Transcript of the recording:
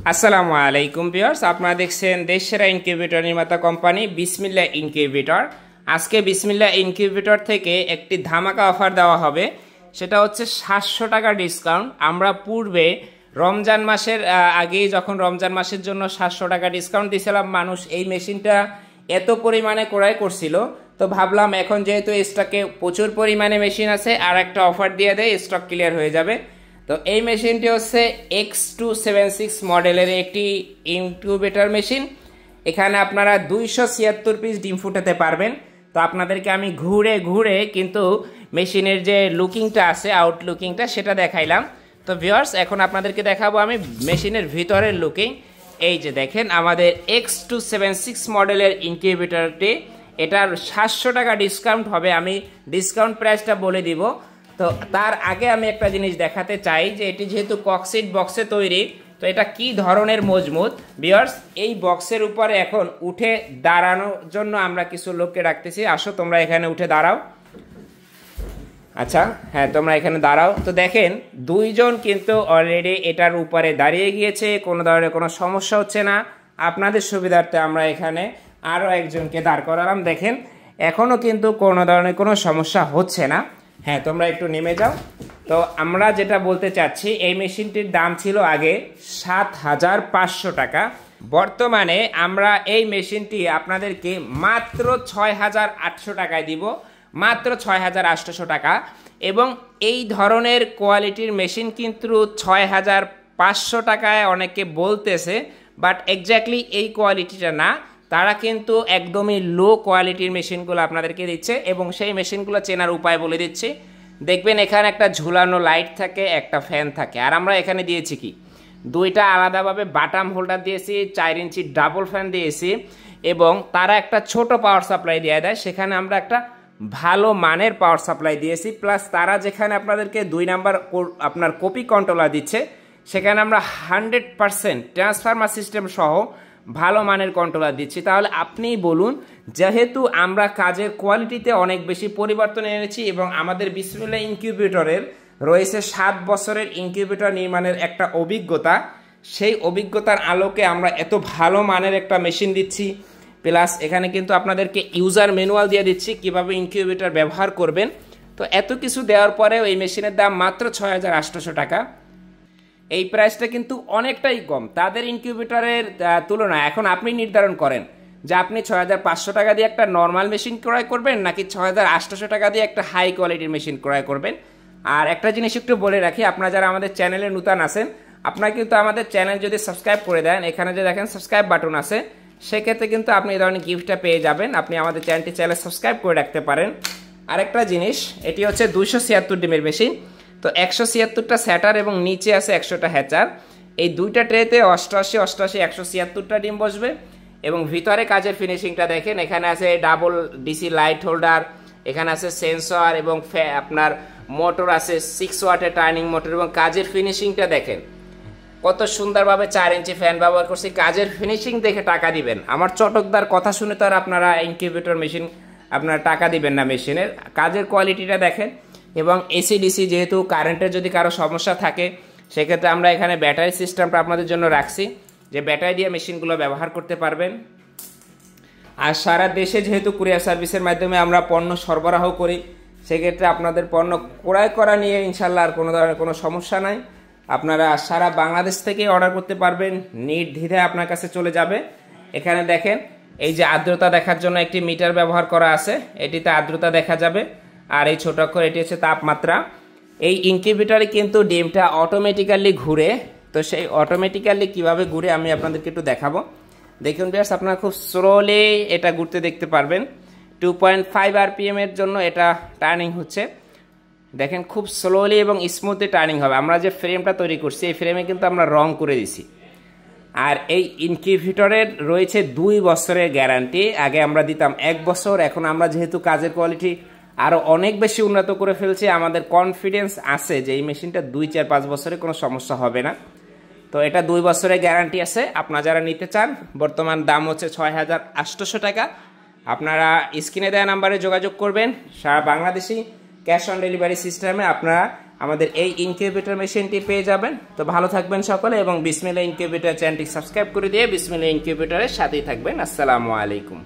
আসসালামু আলাইকুম ভিউয়ার্স, আপনারা দেখছেন দেশ সেরা ইনকিউবেটর নির্মাতা কোম্পানি বিসমিল্লাহ ইনকিউবেটর। আজকে বিসমিল্লাহ ইনকিউবেটর থেকে একটি ধামাকা অফার দেওয়া হবে, সেটা হচ্ছে 700 টাকা ডিসকাউন্ট। আমরা পূর্বে রমজান মাসের আগেই যখন রমজান মাসের জন্য 700 টাকা ডিসকাউন্ট দিয়েছিলাম, মানুষ এই মেশিনটা এত পরিমাণে ক্রয় করছিল, তো ভাবলাম এখন যেহেতু স্টকে প্রচুর পরিমাণে মেশিন আছে আর একটা অফার দিয়ে দেয়, স্টক ক্লিয়ার হয়ে যাবে। তো এই মেশিনটি হচ্ছে X276 মডেলের একটি ইনকিউবেটর মেশিন। এখানে আপনারা 276 পিস ডিম ফুটাতে পারবেন। তো আপনাদেরকে আমি ঘুরে ঘুরে কিন্তু মেশিনের যে লুকিংটা আছে, আউটলুকিংটা, সেটা দেখাইলাম। তো ভিউয়ার্স, এখন আপনাদেরকে দেখাবো আমি মেশিনের ভিতরের লুকিং। এই যে দেখেন আমাদের X276 মডেলের ইনকিউবেটরটি, এটার 700 টাকা ডিসকাউন্ট হবে। আমি ডিসকাউন্ট প্রাইসটা বলে দিব। তো তার আগে আমি একটা জিনিস দেখাতে চাই যে এটি যেহেতু ককসিট বক্সে তৈরি, তো এটা কি ধরনের মজবুত। ভিউয়ার্স, এই বক্সের উপরে এখন উঠে দাঁড়ানোর জন্য আমরা কিছু লোককে রাখতেছি। আসো তোমরা এখানে উঠে দাঁড়াও। আচ্ছা, হ্যাঁ, তোমরা এখানে দাঁড়াও। তো দেখেন দুইজন কিন্তু অলরেডি এটার উপরে দাঁড়িয়ে গিয়েছে, কোনো ধরনের কোনো সমস্যা হচ্ছে না। আপনাদের সুবিধার্থে আমরা এখানে আরও একজনকে দাঁড় করালাম। দেখেন এখনও কিন্তু কোনো ধরনের কোনো সমস্যা হচ্ছে না। হ্যাঁ, তোমরা একটু নেমে যাও। তো আমরা যেটা বলতে চাচ্ছি, এই মেশিনটির দাম ছিল আগে 7,500 টাকা। বর্তমানে আমরা এই মেশিনটি আপনাদেরকে মাত্র 6,800 টাকায় দিব, মাত্র 6,800 টাকা। এবং এই ধরনের কোয়ালিটির মেশিন কিন্তু 6,500 টাকায় অনেকে বলতেছে, বাট এক্স্যাক্টলি এই কোয়ালিটিটা না। তারা কিন্তু একদমই লো কোয়ালিটির মেশিনগুলো আপনাদেরকে দিচ্ছে, এবং সেই মেশিনগুলো চেনার উপায় বলে দিচ্ছি। দেখবেন এখানে একটা ঝুলানো লাইট থাকে, একটা ফ্যান থাকে, আর আমরা এখানে দিয়েছি কি, দুইটা আলাদাভাবে বাটাম হোল্ডার দিয়েছি, 4 ইঞ্চি ডাবল ফ্যান দিয়েছি, এবং তারা একটা ছোট পাওয়ার সাপ্লাই দিয়ে দেয়, সেখানে আমরা একটা ভালো মানের পাওয়ার সাপ্লাই দিয়েছি। প্লাস তারা যেখানে আপনাদেরকে 2 নাম্বার আপনার কপি কন্ট্রোলার দিচ্ছে, সেখানে আমরা 100% ট্রান্সফরমার সিস্টেম সহ ভালো মানের কন্ট্রোলার দিচ্ছি। তাহলে আপনিই বলুন, যেহেতু আমরা কাজের কোয়ালিটিতে অনেক বেশি পরিবর্তন এনেছি এবং আমাদের বিসমিল্লাহ ইনকিউবেটরের রয়েছে 7 বছরের ইনকিউবেটর নির্মাণের একটা অভিজ্ঞতা, সেই অভিজ্ঞতার আলোকে আমরা এত ভালো মানের একটা মেশিন দিচ্ছি। প্লাস এখানে কিন্তু আপনাদেরকে ইউজার ম্যানুয়াল দিয়ে দিচ্ছি কিভাবে ইনকিউবেটর ব্যবহার করবেন। তো এত কিছু দেওয়ার পরেও এই মেশিনের দাম মাত্র 6,800 টাকা। এই প্রাইসটা কিন্তু অনেকটাই কম তাদের ইনকিউবেটরের তুলনায়। এখন আপনি নির্ধারণ করেন যে আপনি 6,500 টাকা দিয়ে একটা নর্মাল মেশিন ক্রয় করবেন, নাকি 6,800 টাকা দিয়ে একটা হাই কোয়ালিটির মেশিন ক্রয় করবেন। আর একটা জিনিস একটু বলে রাখি, আপনারা যারা আমাদের চ্যানেলে নতুন আছেন, আপনারা কিন্তু আমাদের চ্যানেল যদি সাবস্ক্রাইব করে দেন, এখানে যে দেখেন সাবস্ক্রাইব বাটন আছে, সেক্ষেত্রে কিন্তু আপনি এই ধরনের গিফটটা পেয়ে যাবেন। আপনি আমাদের চ্যানেলটি চাইলে সাবস্ক্রাইব করে রাখতে পারেন। আরেকটা জিনিস, এটি হচ্ছে 276 ডিমের মেশিন। তো 176টা স্যাটার এবং নিচে আছে 100টা হ্যাচার। এই দুইটা ট্রেতে 88, 88, 176টা ডিম বসবে। এবং ভিতরে কাজের ফিনিশিংটা দেখেন, এখানে আছে ডাবল ডিসি লাইট হোল্ডার, এখানে আছে সেন্সর, এবং আপনার মোটর আছে 6 ওয়াটের টার্নিং মোটর। এবং কাজের ফিনিশিংটা দেখেন কত সুন্দরভাবে 4 ইঞ্চি ফ্যান ব্যবহার করছি। কাজের ফিনিশিং দেখে টাকা দিবেন। আমার চটকদার কথা শুনে তো আর আপনারা ইনকিউবেটর মেশিন আপনারা টাকা দিবেন না। মেশিনের কাজের কোয়ালিটিটা দেখেন। এবং এসি ডিসি, যেহেতু কারেন্টের যদি কারো সমস্যা থাকে, সেক্ষেত্রে আমরা এখানে ব্যাটারি সিস্টেমটা আপনাদের জন্য রাখছি, যে ব্যাটারি দিয়ে মেশিনগুলো ব্যবহার করতে পারবেন। আর সারা দেশে যেহেতু কুরিয়ার সার্ভিসের মাধ্যমে আমরা পণ্য সরবরাহ করি, সেক্ষেত্রে আপনাদের পণ্য ক্রয় করা নিয়ে ইনশাল্লাহ আর কোনো ধরনের কোনো সমস্যা নাই। আপনারা সারা বাংলাদেশ থেকে অর্ডার করতে পারবেন, নির্দ্বিধায় আপনার কাছে চলে যাবে। এখানে দেখেন এই যে আর্দ্রতা দেখার জন্য একটি মিটার ব্যবহার করা আছে, এটিতে আর্দ্রতা দেখা যাবে। আর এই ছোট অক্ষর, এটি হচ্ছে তাপমাত্রা। এই ইনকিউবেটরে কিন্তু ডিমটা অটোমেটিক্যালি ঘুরে। তো সেই অটোমেটিক্যালি কিভাবে ঘুরে আমি আপনাদেরকে একটু দেখাবো। দেখুন ভিউয়ার্স, আপনারা খুব স্লোলি এটা ঘুরতে দেখতে পারবেন। 2.5 RPM এর জন্য এটা টার্নিং হচ্ছে। দেখেন খুব স্লোলি এবং স্মুথলি টার্নিং হবে। আমরা যে ফ্রেমটা তৈরি করছি, এই ফ্রেমে কিন্তু আমরা রং করে দিছি। আর এই ইনকিউবেটরের রয়েছে 2 বছরের গ্যারান্টি। আগে আমরা দিতাম 1 বছর। এখন আমরা যেহেতু কাজের কোয়ালিটি আরও অনেক বেশি উন্নত করে ফেলছি, আমাদের কনফিডেন্স আছে যে এই মেশিনটা 2, 4, 5 বছরে কোনো সমস্যা হবে না। তো এটা 2 বছরের গ্যারান্টি আছে। আপনারা যারা নিতে চান, বর্তমান দাম হচ্ছে 6,800 টাকা। আপনারা স্ক্রিনে দেওয়া নাম্বারে যোগাযোগ করবেন। সারা বাংলাদেশি ক্যাশ অন ডেলিভারি সিস্টেমে আপনারা আমাদের এই ইনকিউবেটর মেশিনটি পেয়ে যাবেন। তো ভালো থাকবেন সকলে এবং বিসমিল্লাহ ইনকিউবেটর চ্যানেলটি সাবস্ক্রাইব করে দিয়ে বিসমিল্লাহ ইনকিউবেটরের সাথেই থাকবেন। আসসালামু আলাইকুম।